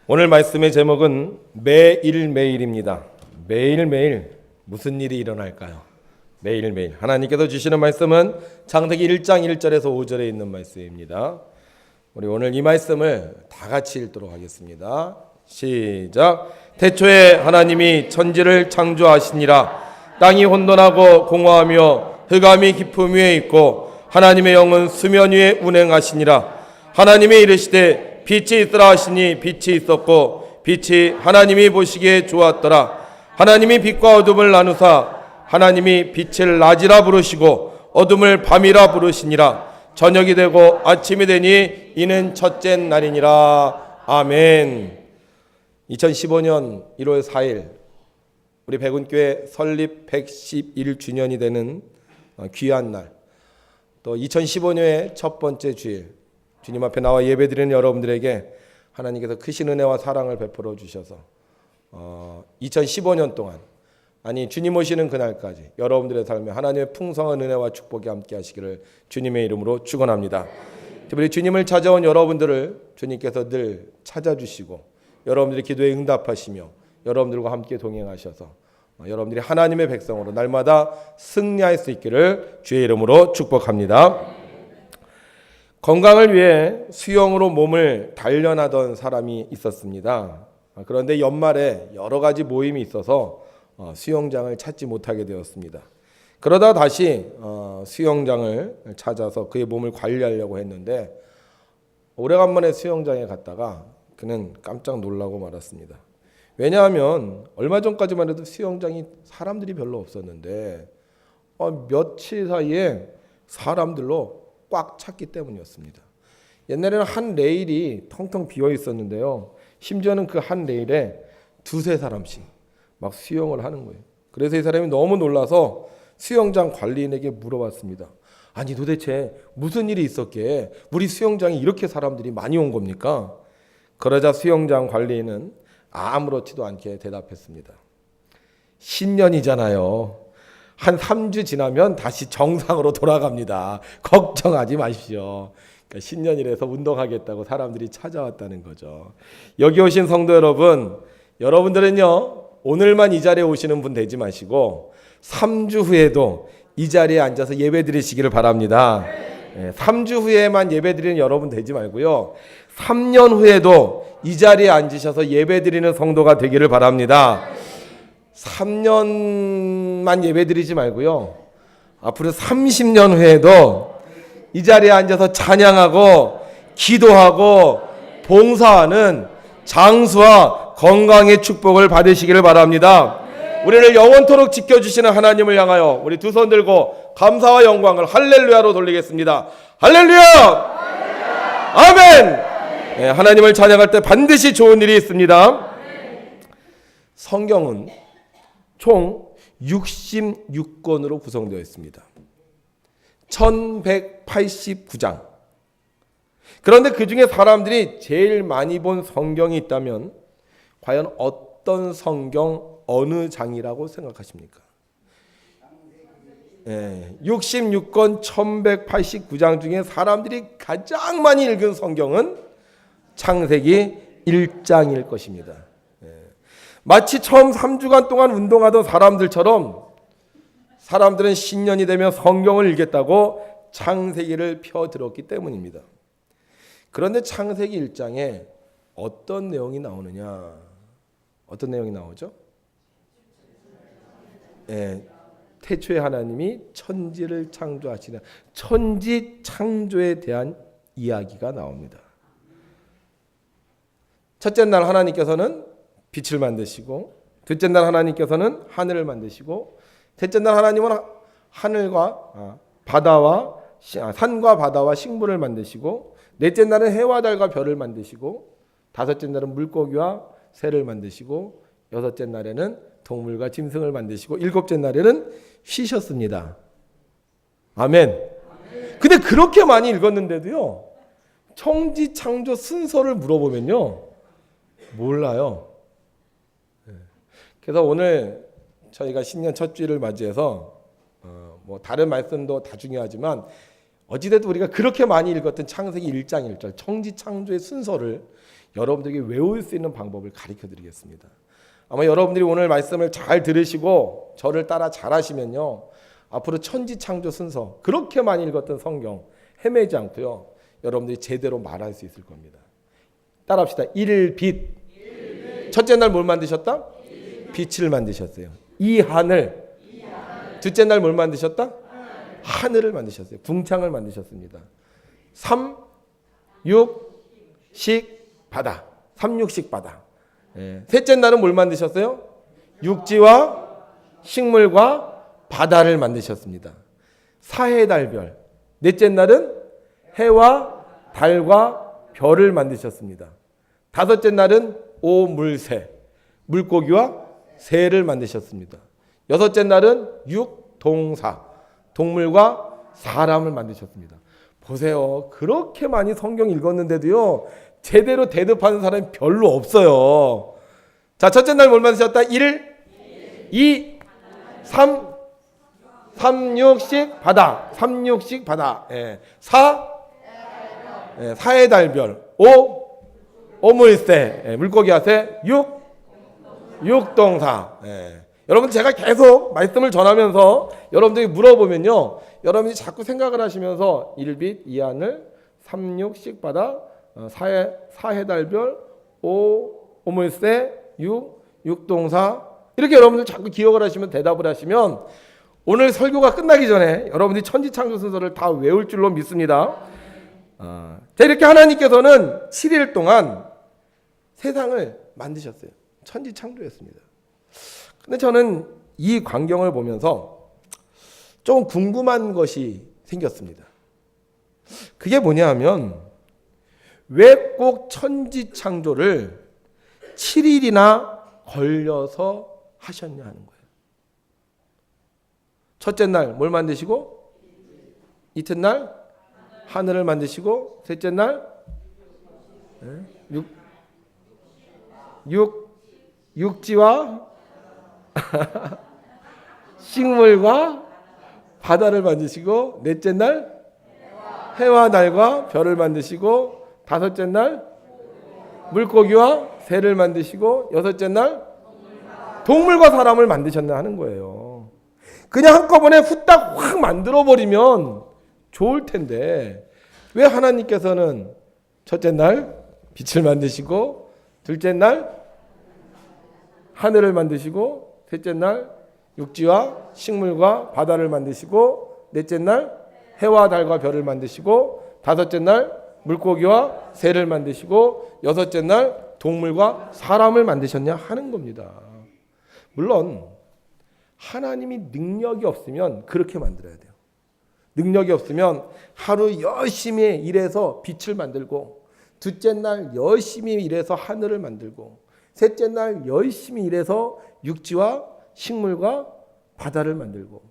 오늘 말씀의 제목은 매일매일입니다. 매일매일 무슨 일이 일어날까요? 매일매일 하나님께서 주시는 말씀은 창세기 1장 1절에서 5절에 있는 말씀입니다. 우리 오늘 이 말씀을 다 같이 읽도록 하겠습니다. 시작. 태초에 하나님이 천지를 창조하시니라. 땅이 혼돈하고 공허하며 흑암이 깊음 위에 있고 하나님의 영은 수면 위에 운행하시니라. 하나님이 이르시되 빛이 있으라 하시니 빛이 있었고 빛이 하나님이 보시기에 좋았더라. 하나님이 빛과 어둠을 나누사 하나님이 빛을 낮이라 부르시고 어둠을 밤이라 부르시니라. 저녁이 되고 아침이 되니 이는 첫째 날이니라. 아멘. 2015년 1월 4일 우리 백운교회 설립 111주년이 되는 귀한 날, 또 2015년의 첫 번째 주일, 주님 앞에 나와 예배드리는 여러분들에게 하나님께서 크신 은혜와 사랑을 베풀어 주셔서 2015년 동안, 아니 주님 오시는 그날까지 여러분들의 삶에 하나님의 풍성한 은혜와 축복이 함께 하시기를 주님의 이름으로 축원합니다. 특별히 주님을 찾아온 여러분들을 주님께서 늘 찾아주시고 여러분들의 기도에 응답하시며 여러분들과 함께 동행하셔서 여러분들이 하나님의 백성으로 날마다 승리할 수 있기를 주의 이름으로 축복합니다. 건강을 위해 수영으로 몸을 단련하던 사람이 있었습니다. 그런데 연말에 여러 가지 모임이 있어서 수영장을 찾지 못하게 되었습니다. 그러다 다시 수영장을 찾아서 그의 몸을 관리하려고 했는데 오래간만에 수영장에 갔다가 그는 깜짝 놀라고 말았습니다. 왜냐하면 얼마 전까지만 해도 수영장이 사람들이 별로 없었는데 며칠 사이에 사람들로 꽉 찼기 때문이었습니다. 옛날에는 한 레일이 텅텅 비어 있었는데요. 심지어는 그 한 레일에 두세 사람씩 막 수영을 하는 거예요. 그래서 이 사람이 너무 놀라서 수영장 관리인에게 물어봤습니다. 아니 도대체 무슨 일이 있었기에 우리 수영장에 이렇게 사람들이 많이 온 겁니까? 그러자 수영장 관리인은 아무렇지도 않게 대답했습니다. 신년이잖아요. 한 3주 지나면 다시 정상으로 돌아갑니다. 걱정하지 마십시오. 그러니까 신년이라서 운동하겠다고 사람들이 찾아왔다는 거죠. 여기 오신 성도 여러분, 여러분들은요 오늘만 이 자리에 오시는 분 되지 마시고 3주 후에도 이 자리에 앉아서 예배 드리시기를 바랍니다. 3주 후에만 예배 드리는 여러분 되지 말고요 3년 후에도 이 자리에 앉으셔서 예배 드리는 성도가 되기를 바랍니다. 3년만 예배 드리지 말고요 앞으로 30년 후에도 이 자리에 앉아서 찬양하고 기도하고 봉사하는 장수와 건강의 축복을 받으시기를 바랍니다. 우리를 영원토록 지켜주시는 하나님을 향하여 우리 두 손 들고 감사와 영광을 할렐루야로 돌리겠습니다. 할렐루야! 아멘! 네, 하나님을 찬양할 때 반드시 좋은 일이 있습니다. 성경은 총 66권으로 구성되어 있습니다. 1189장. 그런데 그 중에 사람들이 제일 많이 본 성경이 있다면 과연 어떤 성경 어느 장이라고 생각하십니까? 66권 1189장 중에 사람들이 가장 많이 읽은 성경은 창세기 1장일 것입니다. 마치 처음 3주간 동안 운동하던 사람들처럼 사람들은 신년이 되면 성경을 읽겠다고 창세기를 펴들었기 때문입니다. 그런데 창세기 1장에 어떤 내용이 나오느냐? 어떤 내용이 나오죠? 태초에 하나님이 천지를 창조하시는 천지 창조에 대한 이야기가 나옵니다. 첫째 날 하나님께서는 빛을 만드시고 둘째 날 하나님께서는 하늘을 만드시고 셋째 날 하나님은 하늘과 바다와 산과 바다와 식물을 만드시고 넷째 날은 해와 달과 별을 만드시고 다섯째 날은 물고기와 새를 만드시고 여섯째 날에는 동물과 짐승을 만드시고 일곱째 날에는 쉬셨습니다. 아멘. 근데 그렇게 많이 읽었는데도요 천지 창조 순서를 물어보면요 몰라요. 그래서 오늘 저희가 신년 첫 주일을 맞이해서 뭐 다른 말씀도 다 중요하지만 어찌됐든 우리가 그렇게 많이 읽었던 창세기 1장 1절 천지 창조의 순서를 여러분들에게 외울 수 있는 방법을 가르쳐 드리겠습니다. 아마 여러분들이 오늘 말씀을 잘 들으시고 저를 따라 잘 하시면요, 앞으로 천지창조 순서 그렇게 많이 읽었던 성경 헤매지 않고요, 여러분들이 제대로 말할 수 있을 겁니다. 따라합시다. 일빛. 첫째 날 뭘 만드셨다? 빛을 만드셨어요. 이 하늘. 둘째 날 뭘 만드셨다? 하늘을 만드셨어요. 궁창을 만드셨습니다. 3, 6, 식, 바다. 3, 6식 바다. 셋째 날은 뭘 만드셨어요? 육지와 식물과 바다를 만드셨습니다. 사해달별. 넷째 날은 해와 달과 별을 만드셨습니다. 다섯째 날은 오물새, 물고기와 새를 만드셨습니다. 여섯째 날은 육동사, 동물과 사람을 만드셨습니다. 보세요. 그렇게 많이 성경 읽었는데도요, 제대로 대답하는 사람이 별로 없어요. 자, 첫째 날 뭘 만드셨다? 1, 2, 3, 6씩 바다. 3, 6씩 바다. 4, 사해 달별. 5, 오물새, 물고기와 새. 6, 육동사. 여러분, 제가 계속 말씀을 전하면서 여러분들이 물어보면요, 여러분이 자꾸 생각을 하시면서 일빛, 이하늘, 3, 6씩 바다, 사해 달별, 5, 오물새, 6, 육동사, 이렇게 여러분들 자꾸 기억을 하시면 대답을 하시면 오늘 설교가 끝나기 전에 여러분들이 천지창조 순서를 다 외울 줄로 믿습니다. 자, 이렇게 하나님께서는 7일 동안 세상을 만드셨어요. 천지창조였습니다. 근데 저는 이 광경을 보면서 좀 궁금한 것이 생겼습니다. 그게 뭐냐 하면, 왜 꼭 천지창조를 7일이나 걸려서 하셨냐 하는 거예요. 첫째 날 뭘 만드시고, 이튿날 하늘을 만드시고, 셋째 날 육지와 식물과 바다를 만드시고, 넷째 날 해와 달과 별을 만드시고, 다섯째 날 물고기와 새를 만드시고, 여섯째 날 동물과 사람을 만드셨나 하는 거예요. 그냥 한꺼번에 후딱 확 만들어버리면 좋을 텐데, 왜 하나님께서는 첫째 날 빛을 만드시고, 둘째 날 하늘을 만드시고, 셋째 날 육지와 식물과 바다를 만드시고, 넷째 날 해와 달과 별을 만드시고, 다섯째 날 물고기와 새를 만드시고, 여섯째 날 동물과 사람을 만드셨냐 하는 겁니다. 물론 하나님이 능력이 없으면 그렇게 만들어야 돼요. 능력이 없으면 하루 열심히 일해서 빛을 만들고, 둘째 날 열심히 일해서 하늘을 만들고, 셋째 날 열심히 일해서 육지와 식물과 바다를 만들고,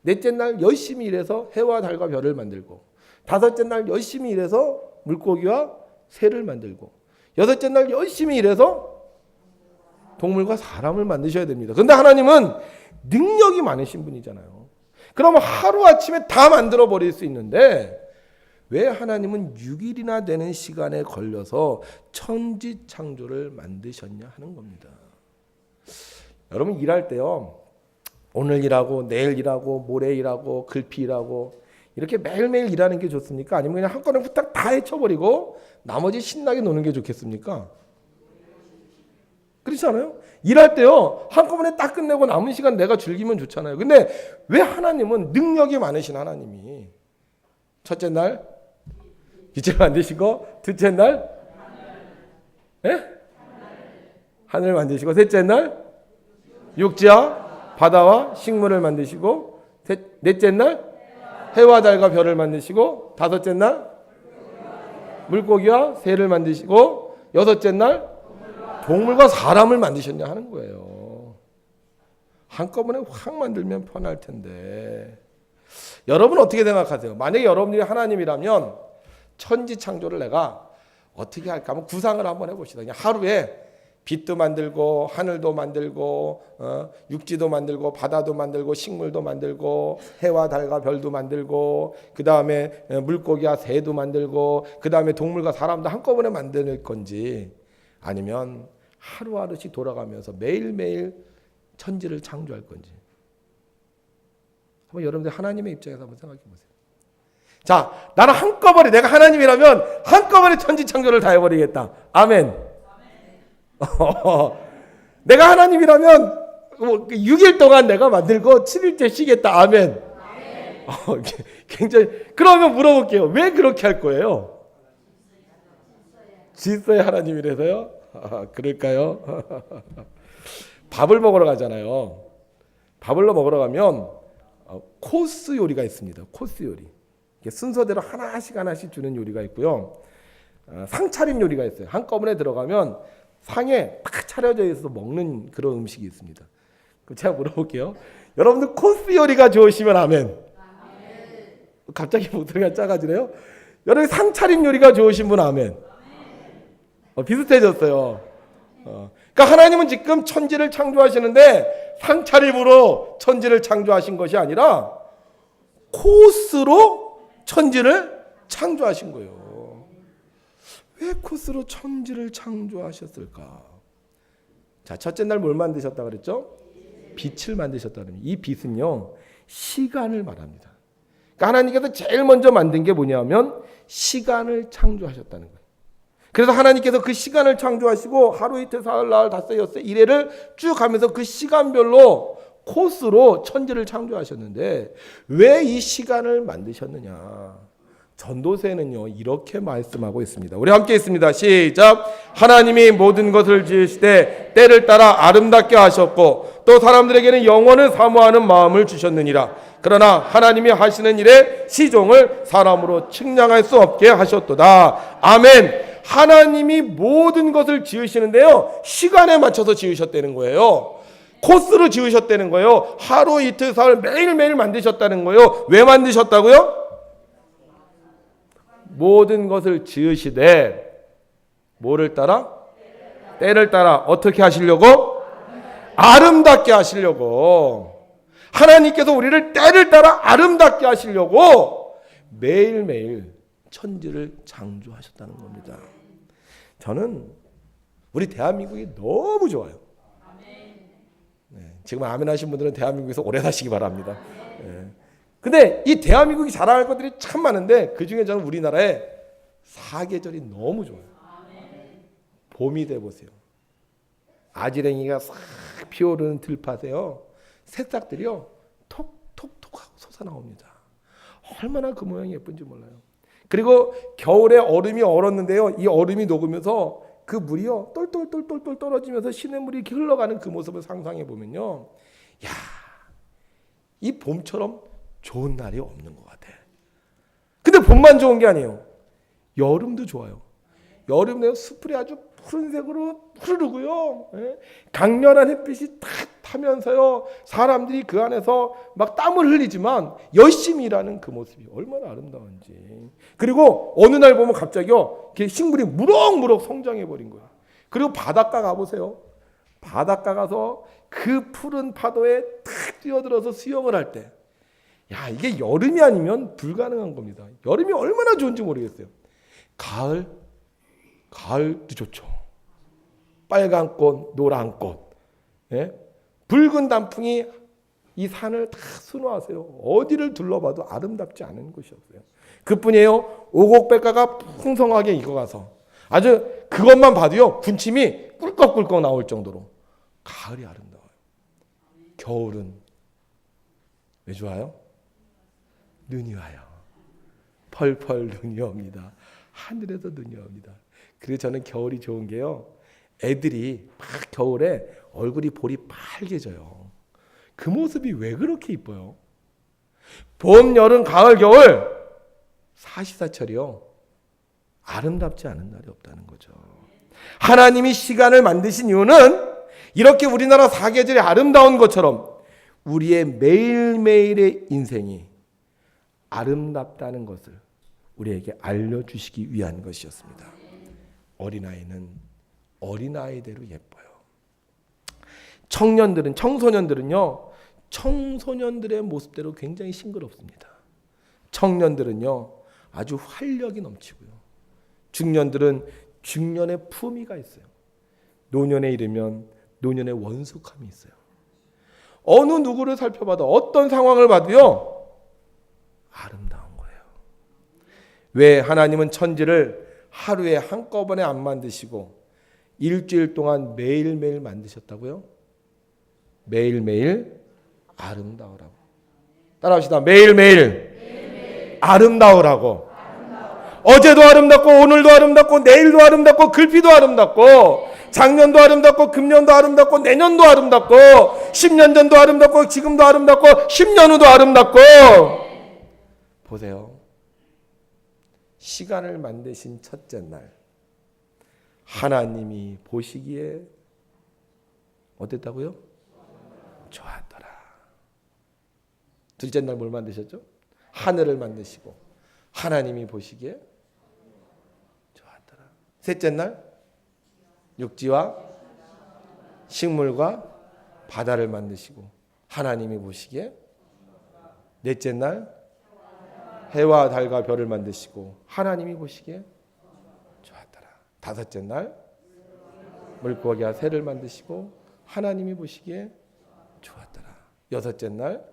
넷째 날 열심히 일해서 해와 달과 별을 만들고, 다섯째 날 열심히 일해서 물고기와 새를 만들고, 여섯째 날 열심히 일해서 동물과 사람을 만드셔야 됩니다. 그런데 하나님은 능력이 많으신 분이잖아요. 그러면 하루아침에 다 만들어 버릴 수 있는데, 왜 하나님은 6일이나 되는 시간에 걸려서 천지창조를 만드셨냐 하는 겁니다. 여러분, 일할 때요, 오늘 일하고 내일 일하고 모레 일하고 글피 일하고 이렇게 매일매일 일하는 게 좋습니까? 아니면 그냥 한꺼번에 후딱 다 헤쳐버리고 나머지 신나게 노는 게 좋겠습니까? 그렇지 않아요? 일할 때요, 한꺼번에 딱 끝내고 남은 시간 내가 즐기면 좋잖아요. 근데 왜 하나님은, 능력이 많으신 하나님이 첫째 날 빛을 만드시고, 둘째 날 하늘 만드시고, 셋째 날 육지와 바다와 식물을 만드시고, 넷째 날 해와 달과 별을 만드시고, 다섯째 날 물고기와 새를 만드시고, 여섯째 날 동물과 사람을 만드셨냐 하는 거예요. 한꺼번에 확 만들면 편할 텐데. 여러분 어떻게 생각하세요? 만약에 여러분들이 하나님이라면 천지창조를 내가 어떻게 할까 하면 구상을 한번 해봅시다. 그냥 하루에 빛도 만들고 하늘도 만들고 육지도 만들고 바다도 만들고 식물도 만들고 해와 달과 별도 만들고, 그 다음에 물고기와 새도 만들고, 그 다음에 동물과 사람도 한꺼번에 만들 건지, 아니면 하루하루씩 돌아가면서 매일매일 천지를 창조할 건지. 한번 여러분들 하나님의 입장에서 한번 생각해 보세요. 자, 나는 한꺼번에 내가 하나님이라면 한꺼번에 천지 창조를 다 해버리겠다. 아멘. 내가 하나님이라면 6일 동안 내가 만들고 7일째 쉬겠다. 아멘. 굉장히. 그러면 물어볼게요. 왜 그렇게 할 거예요? 질서의 하나님이라서요? 그럴까요? 밥을 먹으러 가잖아요. 밥을 먹으러 가면 코스 요리가 있습니다. 코스 요리. 순서대로 하나씩 주는 요리가 있고요. 상차림 요리가 있어요. 한꺼번에 들어가면 상에 딱 차려져 있어서 먹는 그런 음식이 있습니다. 그럼 제가 물어볼게요. 여러분들 코스 요리가 좋으시면 아멘. 갑자기 목소리가 작아지네요. 여러분 상차림 요리가 좋으신 분 아멘. 비슷해졌어요. 그러니까 하나님은 지금 천지를 창조하시는데 상차림으로 천지를 창조하신 것이 아니라 코스로 천지를 창조하신 거예요. 왜 코스로 천지를 창조하셨을까? 자, 첫째 날 뭘 만드셨다 그랬죠? 빛을 만드셨다는. 이 빛은요, 시간을 말합니다. 그러니까 하나님께서 제일 먼저 만든 게 뭐냐면 시간을 창조하셨다는 거예요. 그래서 하나님께서 그 시간을 창조하시고 하루 이틀 사흘 나흘 닷새 엿새 이래를 쭉 가면서 그 시간별로 코스로 천지를 창조하셨는데 왜 이 시간을 만드셨느냐? 전도서에는요 이렇게 말씀하고 있습니다. 우리 함께 있습니다. 시작. 하나님이 모든 것을 지으시되 때를 따라 아름답게 하셨고 또 사람들에게는 영원을 사모하는 마음을 주셨느니라. 그러나 하나님이 하시는 일에 시종을 사람으로 측량할 수 없게 하셨도다. 아멘. 하나님이 모든 것을 지으시는데요 시간에 맞춰서 지으셨다는 거예요. 코스로 지으셨다는 거예요. 하루 이틀 사흘 매일매일 만드셨다는 거예요. 왜 만드셨다고요? 모든 것을 지으시되 뭐를 따라? 때를 따라 어떻게 하시려고? 아름답게 하시려고. 하나님께서 우리를 때를 따라 아름답게 하시려고 매일매일 천지를 창조하셨다는 겁니다. 저는 우리 대한민국이 너무 좋아요. 지금 아멘 하신 분들은 대한민국에서 오래 사시기 바랍니다. 근데 이 대한민국이 자랑할 것들이 참 많은데 그중에 저는 우리나라의 사계절이 너무 좋아요. 봄이 돼 보세요. 아지랭이가 싹 피어오르는 들밭에요. 새싹들이요 톡톡톡 하고 솟아나옵니다. 얼마나 그 모양이 예쁜지 몰라요. 그리고 겨울에 얼음이 얼었는데요. 이 얼음이 녹으면서 그 물이요 똘똘똘똘 떨어지면서 시냇물이 이렇게 흘러가는 그 모습을 상상해 보면요, 야, 이 봄처럼 좋은 날이 없는 것 같아. 근데 봄만 좋은 게 아니에요. 여름도 좋아요. 여름에 숲이 아주 푸른색으로 흐르고요. 강렬한 햇빛이 탁 타면서요. 사람들이 그 안에서 막 땀을 흘리지만 열심히 일하는 그 모습이 얼마나 아름다운지. 그리고 어느 날 보면 갑자기요. 식물이 무럭무럭 성장해 버린 거예요. 그리고 바닷가 가보세요. 바닷가 가서 그 푸른 파도에 탁 뛰어들어서 수영을 할 때, 야, 이게 여름이 아니면 불가능한 겁니다. 여름이 얼마나 좋은지 모르겠어요. 가을도 좋죠. 빨간 꽃, 노란 꽃, 붉은 단풍이 이 산을 다 순화하세요. 어디를 둘러봐도 아름답지 않은 곳이 없어요. 그뿐이에요. 오곡백과가 풍성하게 익어가서 아주 그것만 봐도요 군침이 꿀꺽꿀꺽 나올 정도로 가을이 아름다워요. 겨울은 왜 좋아요? 눈이 와요. 펄펄 눈이 옵니다. 하늘에서 눈이 옵니다. 그래서 저는 겨울이 좋은 게요, 애들이 막 겨울에 얼굴이 볼이 빨개져요. 그 모습이 왜 그렇게 이뻐요? 봄, 여름, 가을, 겨울 사시사철이요 아름답지 않은 날이 없다는 거죠. 하나님이 시간을 만드신 이유는 이렇게 우리나라 사계절이 아름다운 것처럼 우리의 매일매일의 인생이 아름답다는 것을 우리에게 알려주시기 위한 것이었습니다. 어린아이는 어린아이대로 예뻐요. 청소년들은요 청소년들의 모습대로 굉장히 싱그럽습니다. 청년들은요 아주 활력이 넘치고요. 중년들은 중년의 품위가 있어요. 노년에 이르면 노년의 원숙함이 있어요. 어느 누구를 살펴봐도 어떤 상황을 봐도요 아름다운 거예요. 왜 하나님은 천지를 하루에 한꺼번에 안 만드시고 일주일 동안 매일매일 만드셨다고요? 매일매일 아름다우라고. 따라합시다. 매일매일 아름다우라고. 어제도 아름답고 오늘도 아름답고 내일도 아름답고 글피도 아름답고 작년도 아름답고 금년도 아름답고 내년도 아름답고 10년 전도 아름답고 지금도 아름답고 10년 후도 아름답고. 보세요. 시간을 만드신 첫째 날 하나님이 보시기에 어땠다고요? 좋았더라. 둘째 날 뭘 만드셨죠? 하늘을 만드시고 하나님이 보시기에 좋았더라. 셋째 날 육지와 식물과 바다를 만드시고 하나님이 보시기에. 넷째 날 해와 달과 별을 만드시고 하나님이 보시기에 좋았더라. 다섯째 날 물고기와 새를 만드시고 하나님이 보시기에 좋았더라. 여섯째 날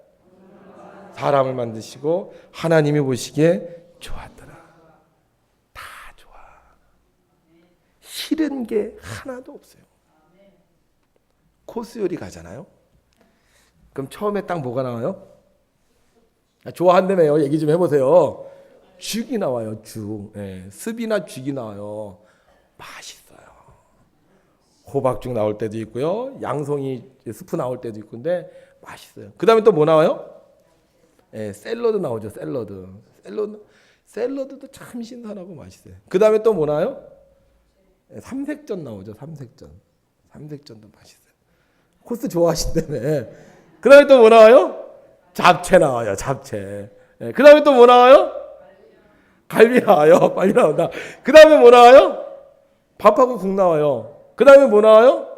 사람을 만드시고 하나님이 보시기에 좋았더라. 다 좋아. 싫은 게 하나도 없어요. 코스 요리 가잖아요. 그럼 처음에 딱 뭐가 나와요? 좋아한다며요. 얘기 좀 해보세요. 죽이 나와요. 죽. 네, 습이나 죽이 나와요. 맛있어요. 호박죽 나올 때도 있고요. 양송이 스프 나올 때도 있고 근데 맛있어요. 그 다음에 또 뭐 나와요? 네, 샐러드 나오죠. 샐러드도 참 신선하고 맛있어요. 그 다음에 또 뭐 나와요? 네, 삼색전 나오죠. 삼색전도 맛있어요. 코스 좋아하신다며. 그 다음에 또 뭐 나와요? 잡채 나와요. 잡채. 네, 그 다음에 또 뭐 나와요? 갈비 나와요. 빨리 나온다. 그 다음에 뭐 나와요? 밥하고 국 나와요. 그 다음에 뭐 나와요?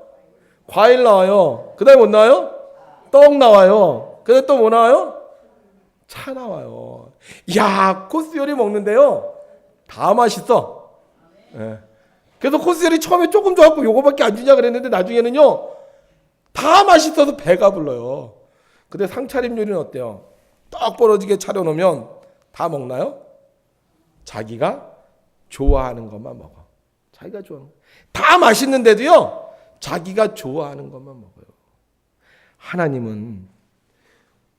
과일 나와요. 그 다음에 뭐 나와요? 떡 나와요. 그 다음에 또 뭐 나와요? 차 나와요. 이야, 코스 요리 먹는데요 다 맛있어. 네. 그래서 코스 요리 처음에 조금 좋았고 요거밖에 안 주냐 그랬는데 나중에는요 다 맛있어서 배가 불러요. 근데 상차림 요리는 어때요? 떡 벌어지게 차려놓으면 다 먹나요? 자기가 좋아하는 것만 먹어. 자기가 좋아하는 거. 다 맛있는데도요 자기가 좋아하는 것만 먹어요. 하나님은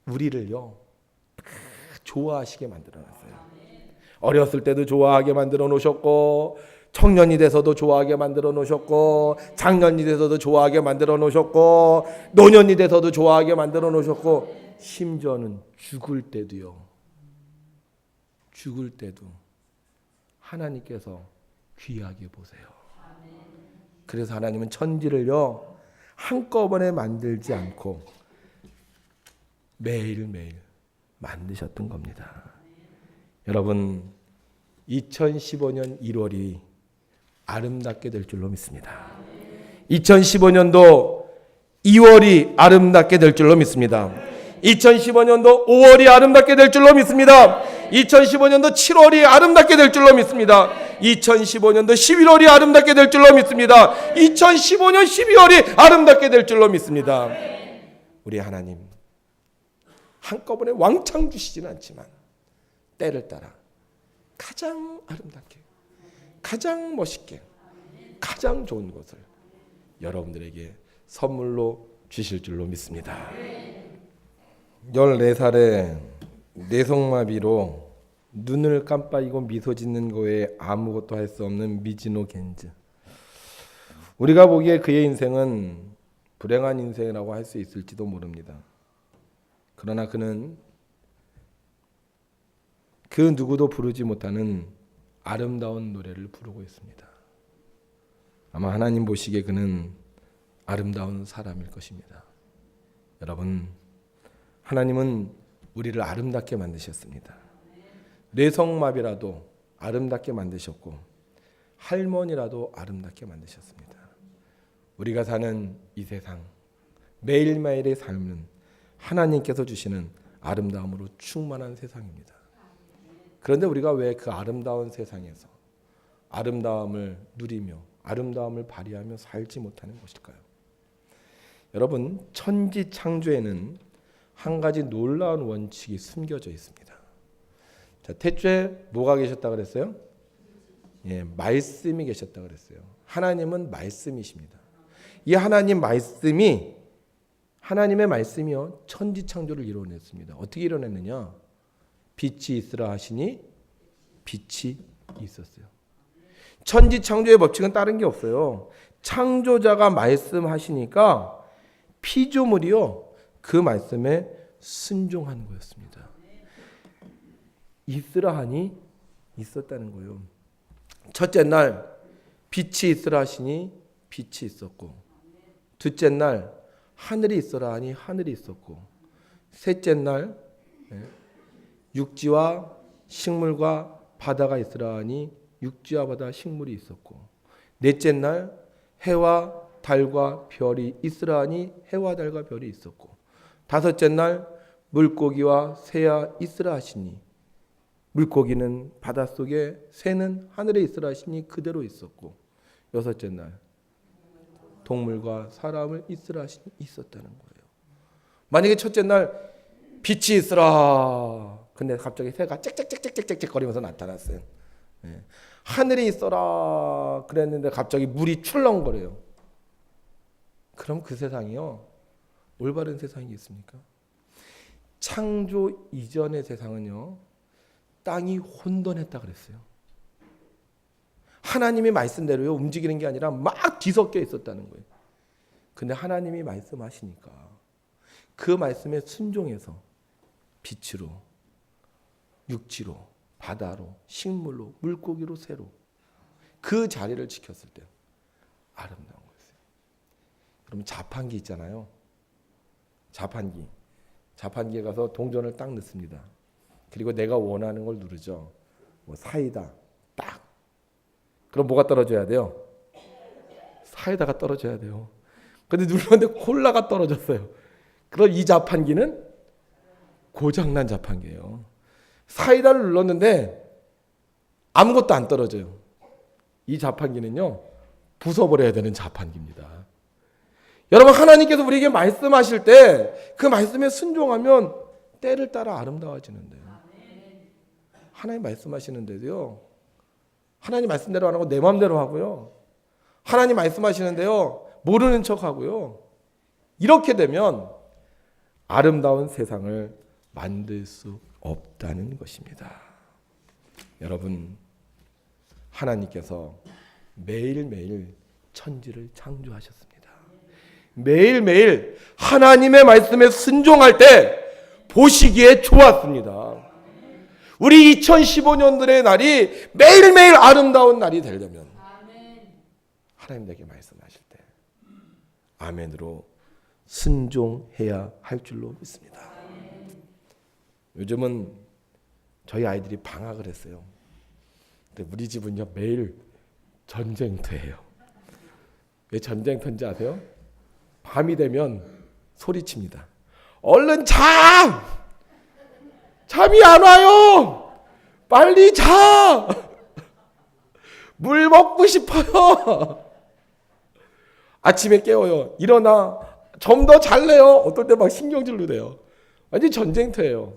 우리를요 좋아하시게 만들어놨어요. 어렸을 때도 좋아하게 만들어 놓으셨고 청년이 돼서도 좋아하게 만들어 놓으셨고 장년이 돼서도 좋아하게 만들어 놓으셨고 노년이 돼서도 좋아하게 만들어 놓으셨고 심지어는 죽을 때도 하나님께서 귀하게 보세요. 그래서 하나님은 천지를요 한꺼번에 만들지 않고 매일매일 만드셨던 겁니다. 여러분 2015년 1월이 아름답게 될 줄로 믿습니다. 2015년도 2월이 아름답게 될 줄로 믿습니다. 2015년도 5월이 아름답게 될 줄로 믿습니다. 2015년도 7월이 아름답게 될 줄로 믿습니다. 2015년도 11월이 아름답게 될 줄로 믿습니다. 2015년 12월이 아름답게 될 줄로 믿습니다. 우리 하나님 한꺼번에 왕창 주시지는 않지만 때를 따라 가장 아름답게, 가장 멋있게, 가장 좋은 것을 여러분들에게 선물로 주실 줄로 믿습니다. 14살에 뇌성마비로 눈을 깜빡이고 미소 짓는 거에 아무것도 할 수 없는 미즈노 겐즈. 우리가 보기에 그의 인생은 불행한 인생이라고 할 수 있을지도 모릅니다. 그러나 그는 그 누구도 부르지 못하는 아름다운 노래를 부르고 있습니다. 아마 하나님 보시기에 그는 아름다운 사람일 것입니다. 여러분, 하나님은 우리를 아름답게 만드셨습니다. 뇌성마비라도 아름답게 만드셨고 할머니라도 아름답게 만드셨습니다. 우리가 사는 이 세상 매일매일의 삶은 하나님께서 주시는 아름다움으로 충만한 세상입니다. 그런데 우리가 왜 그 아름다운 세상에서 아름다움을 누리며 아름다움을 발휘하며 살지 못하는 것일까요? 여러분, 천지 창조에는 한 가지 놀라운 원칙이 숨겨져 있습니다. 자, 태초에 뭐가 계셨다 그랬어요? 예, 말씀이 계셨다 그랬어요. 하나님은 말씀이십니다. 이 하나님의 말씀이요 천지 창조를 이뤄냈습니다. 어떻게 이뤄냈느냐? 빛이 있으라 하시니 빛이 있었어요. 천지 창조의 법칙은 다른 게 없어요. 창조자가 말씀하시니까 피조물이요 그 말씀에 순종하는 거였습니다. 있으라 하니 있었다는 거예요. 첫째 날 빛이 있으라 하시니 빛이 있었고, 둘째 날 하늘이 있으라 하니 하늘이 있었고, 셋째 날 육지와 식물과 바다가 있으라 하니 육지와 바다 식물이 있었고, 넷째 날 해와 달과 별이 있으라 하니 해와 달과 별이 있었고, 다섯째 날 물고기와 새야 있으라 하시니 물고기는 바닷속에 새는 하늘에 있으라 하시니 그대로 있었고, 여섯째 날 동물과 사람을 있으라 하시니 있었다는 거예요. 만약에 첫째 날 빛이 있으라 근데 갑자기 새가 짹짹짹짹짹짹 거리면서 나타났어요. 하늘이 있어라 그랬는데 갑자기 물이 출렁거려요. 그럼 그 세상이요 올바른 세상이겠습니까? 창조 이전의 세상은요 땅이 혼돈했다 그랬어요. 하나님의 말씀대로요 움직이는 게 아니라 막 뒤섞여 있었다는 거예요. 근데 하나님이 말씀하시니까 그 말씀에 순종해서 빛으로, 육지로, 바다로, 식물로, 물고기로, 새로 그 자리를 지켰을 때 아름다운 거였어요. 그러면 자판기 있잖아요. 자판기에 가서 동전을 딱 넣습니다. 그리고 내가 원하는 걸 누르죠. 뭐 사이다 딱. 그럼 뭐가 떨어져야 돼요? 사이다가 떨어져야 돼요. 근데 눌렀는데 콜라가 떨어졌어요. 그럼 이 자판기는 고장난 자판기예요. 사이다를 눌렀는데 아무것도 안 떨어져요. 이 자판기는요 부숴버려야 되는 자판기입니다. 여러분, 하나님께서 우리에게 말씀하실 때 그 말씀에 순종하면 때를 따라 아름다워지는데요. 하나님 말씀하시는데도요 하나님 말씀대로 안 하고 내 마음대로 하고요, 하나님 말씀하시는데요 모르는 척하고요, 이렇게 되면 아름다운 세상을 만들 수 없다는 것입니다. 여러분, 하나님께서 매일매일 천지를 창조하셨습니다. 매일매일 하나님의 말씀에 순종할 때 보시기에 좋았습니다. 우리 2015년들의 날이 매일매일 아름다운 날이 되려면 하나님 내게 말씀하실 때 아멘으로 순종해야 할 줄로 믿습니다. 요즘은 저희 아이들이 방학을 했어요. 근데 우리 집은요 매일 전쟁터예요. 왜 전쟁터인지 아세요? 밤이 되면 소리칩니다. 얼른 잠이 안 와요. 빨리 자. 물 먹고 싶어요. 아침에 깨워요. 일어나. 좀 더 잘래요. 어떨 때 막 신경질로 돼요. 완전 전쟁터예요.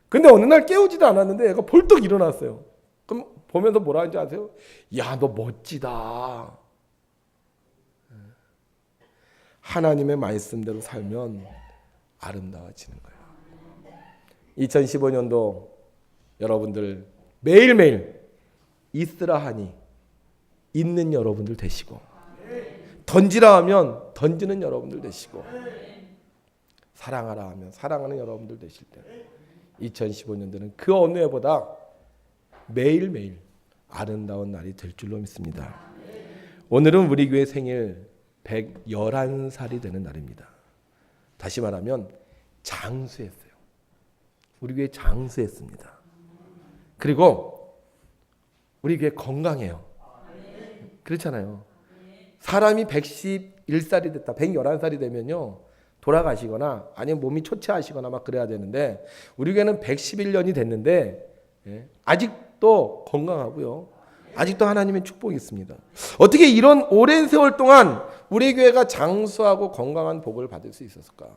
근데 어느 날 깨우지도 않았는데 얘가 벌떡 일어났어요. 그럼 보면서 뭐라 하는지 아세요? 야, 너 멋지다. 하나님의 말씀대로 살면 아름다워지는 거예요. 2015년도 여러분들 매일매일 있으라 하니 있는 여러분들 되시고, 던지라 하면 던지는 여러분들 되시고, 사랑하라 하면 사랑하는 여러분들 되실 때 2015년도는 그 어느 해보다 매일매일 아름다운 날이 될 줄로 믿습니다. 오늘은 우리 교회 생일 111살이 되는 날입니다. 다시 말하면 장수했어요. 우리 교회 장수했습니다. 그리고 우리 교회 건강해요. 그렇잖아요. 사람이 111살이 됐다, 111살이 되면요 돌아가시거나 아니면 몸이 초췌하시거나 막 그래야 되는데 우리 교회는 111년이 됐는데 아직도 건강하고요. 아직도 하나님의 축복이 있습니다. 어떻게 이런 오랜 세월 동안 우리 교회가 장수하고 건강한 복을 받을 수 있었을까?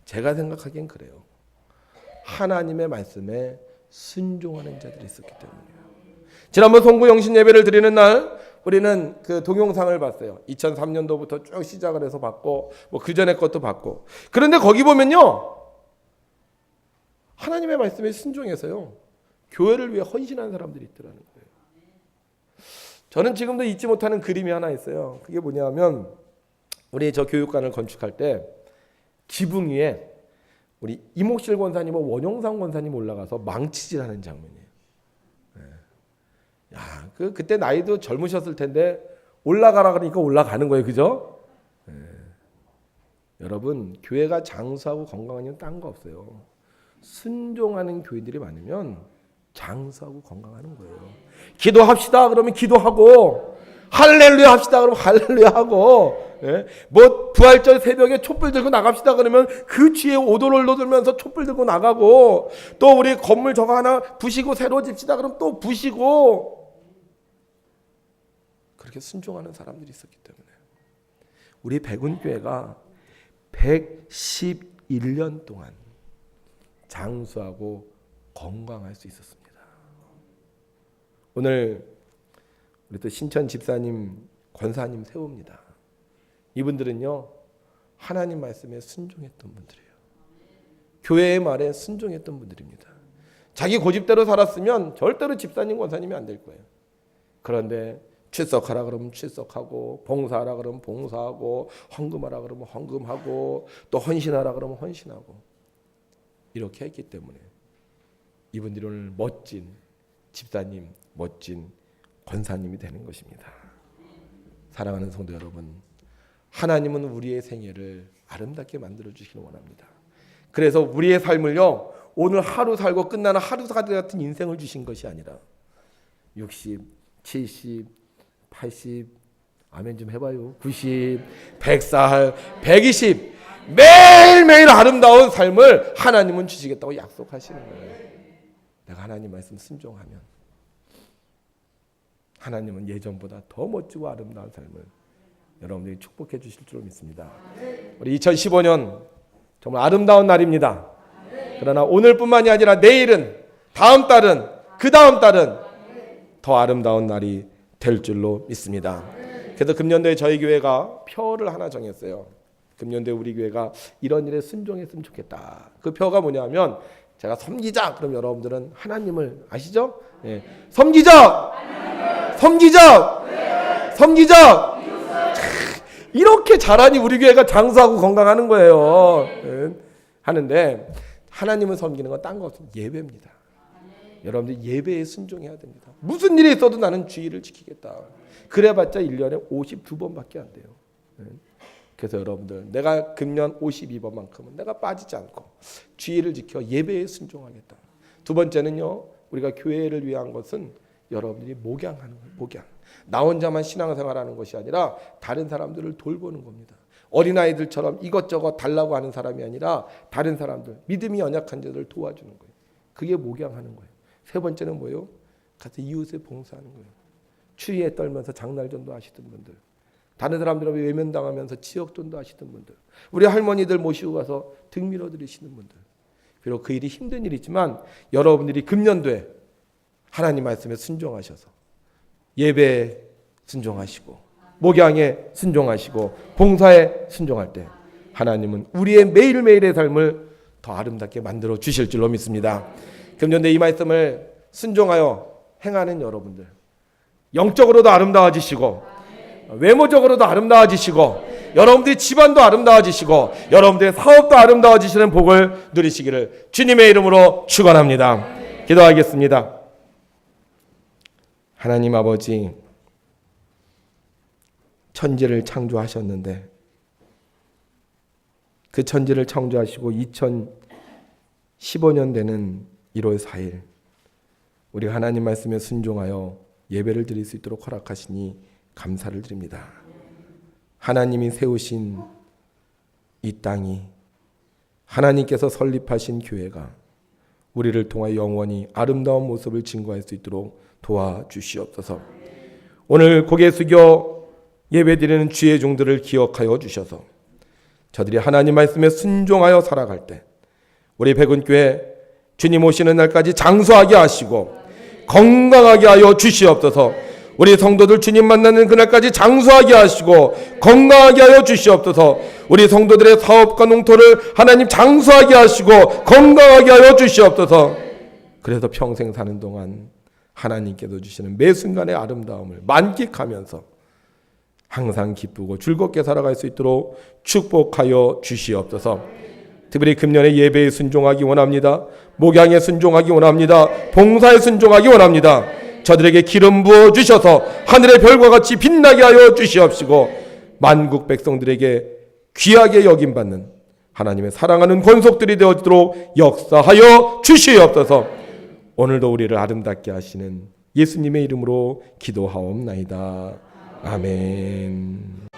제가 생각하기엔 그래요. 하나님의 말씀에 순종하는 자들이 있었기 때문이에요. 지난번 송구영신 예배를 드리는 날 우리는 그 동영상을 봤어요. 2003년도부터 쭉 시작을 해서 봤고 뭐 그 전에 것도 봤고. 그런데 거기 보면요, 하나님의 말씀에 순종해서요 교회를 위해 헌신한 사람들이 있더라는 거예요. 저는 지금도 잊지 못하는 그림이 하나 있어요. 그게 뭐냐면 우리 저 교육관을 건축할 때 지붕 위에 우리 이목실 권사님과 원영상 권사님 올라가서 망치질하는 장면이에요. 야, 그때 나이도 젊으셨을 텐데 올라가라 그러니까 올라가는 거예요, 그죠? 여러분, 교회가 장수하고 건강하면 딴 거 없어요. 순종하는 교회들이 많으면 장수하고 건강하는 거예요. 기도합시다 그러면 기도하고, 할렐루야 합시다 그러면 할렐루야 하고, 뭐 부활절 새벽에 촛불 들고 나갑시다 그러면 그 뒤에 오도롤로 들면서 촛불 들고 나가고, 또 우리 건물 저거 하나 부시고 새로 집시다 그러면 또 부시고, 그렇게 순종하는 사람들이 있었기 때문에 우리 백운교회가 111년 동안 장수하고 건강할 수 있었습니다. 오늘 우리 또 신천 집사님, 권사님 세웁니다. 이분들은요 하나님 말씀에 순종했던 분들이에요. 교회의 말에 순종했던 분들입니다. 자기 고집대로 살았으면 절대로 집사님, 권사님이 안 될 거예요. 그런데 출석하라 그러면 출석하고, 봉사하라 그러면 봉사하고, 헌금하라 그러면 헌금하고, 또 헌신하라 그러면 헌신하고, 이렇게 했기 때문에 이분들이 오늘 멋진 집사님, 멋진 권사님이 되는 것입니다. 사랑하는 성도 여러분, 하나님은 우리의 생애를 아름답게 만들어 주시길 원합니다. 그래서 우리의 삶을요 오늘 하루 살고 끝나는 하루 같은 인생을 주신 것이 아니라 60, 70, 80, 아멘 좀 해봐요. 90, 100살, 120 매일매일 아름다운 삶을 하나님은 주시겠다고 약속하시는 거예요. 내가 하나님 말씀 순종하면 하나님은 예전보다 더 멋지고 아름다운 삶을 여러분들이 축복해 주실 줄 믿습니다. 우리 2015년 정말 아름다운 날입니다. 그러나 오늘뿐만이 아니라 내일은, 다음 달은, 그 다음 달은 더 아름다운 날이 될 줄로 믿습니다. 그래서 금년도에 저희 교회가 표를 하나 정했어요. 금년도에 우리 교회가 이런 일에 순종했으면 좋겠다. 그 표가 뭐냐면 제가 섬기자 그럼 여러분들은 하나님을 아시죠? 네. 섬기자! 섬기자! 섬기자! 이렇게 잘하니 우리 교회가 장수하고 건강하는 거예요. 네. 하는데 하나님을 섬기는 건 딴 거 없습니다. 예배입니다. 여러분들 예배에 순종해야 됩니다. 무슨 일이 있어도 나는 주의를 지키겠다. 그래봤자 1년에 52번밖에 안 돼요. 그래서 여러분들 내가 금년 52번만큼은 내가 빠지지 않고 주의를 지켜 예배에 순종하겠다. 두 번째는요, 우리가 교회를 위한 것은 여러분들이 목양하는 거예요. 목양. 나 혼자만 신앙생활하는 것이 아니라 다른 사람들을 돌보는 겁니다. 어린아이들처럼 이것저것 달라고 하는 사람이 아니라 다른 사람들, 믿음이 연약한 자들을 도와주는 거예요. 그게 목양하는 거예요. 세 번째는 뭐예요? 가서 이웃에 봉사하는 거예요. 추위에 떨면서 장날전도 하시던 분들, 다른 사람들하고 외면당하면서 지역전도 하시던 분들, 우리 할머니들 모시고 가서 등 밀어드리시는 분들, 비록 그 일이 힘든 일이지만 여러분들이 금년도에 하나님 말씀에 순종하셔서 예배에 순종하시고 목양에 순종하시고 봉사에 순종할 때 하나님은 우리의 매일매일의 삶을 더 아름답게 만들어 주실 줄로 믿습니다. 금년도에 이 말씀을 순종하여 행하는 여러분들, 영적으로도 아름다워지시고 외모적으로도 아름다워지시고 여러분들의 집안도 아름다워지시고 여러분들의 사업도 아름다워지시는 복을 누리시기를 주님의 이름으로 축원합니다. 기도하겠습니다. 하나님 아버지, 천지를 창조하셨는데 그 천지를 창조하시고 2015년 되는 1월 4일 우리 하나님 말씀에 순종하여 예배를 드릴 수 있도록 허락하시니 감사를 드립니다. 하나님이 세우신 이 땅이, 하나님께서 설립하신 교회가 우리를 통하여 영원히 아름다운 모습을 증거할 수 있도록 도와주시옵소서. 오늘 고개 숙여 예배드리는 주의 종들을 기억하여 주셔서 저들이 하나님 말씀에 순종하여 살아갈 때 우리 백운교회 주님 오시는 날까지 장수하게 하시고 건강하게 하여 주시옵소서. 우리 성도들 주님 만나는 그날까지 장수하게 하시고 건강하게 하여 주시옵소서. 우리 성도들의 사업과 농토를 하나님 장수하게 하시고 건강하게 하여 주시옵소서. 그래서 평생 사는 동안 하나님께서 주시는 매 순간의 아름다움을 만끽하면서 항상 기쁘고 즐겁게 살아갈 수 있도록 축복하여 주시옵소서. 특별히 금년에 예배에 순종하기 원합니다. 목양에 순종하기 원합니다. 봉사에 순종하기 원합니다. 저들에게 기름 부어 주셔서 하늘의 별과 같이 빛나게 하여 주시옵시고 만국 백성들에게 귀하게 여김받는 하나님의 사랑하는 권속들이 되어지도록 역사하여 주시옵소서. 오늘도 우리를 아름답게 하시는 예수님의 이름으로 기도하옵나이다. 아멘.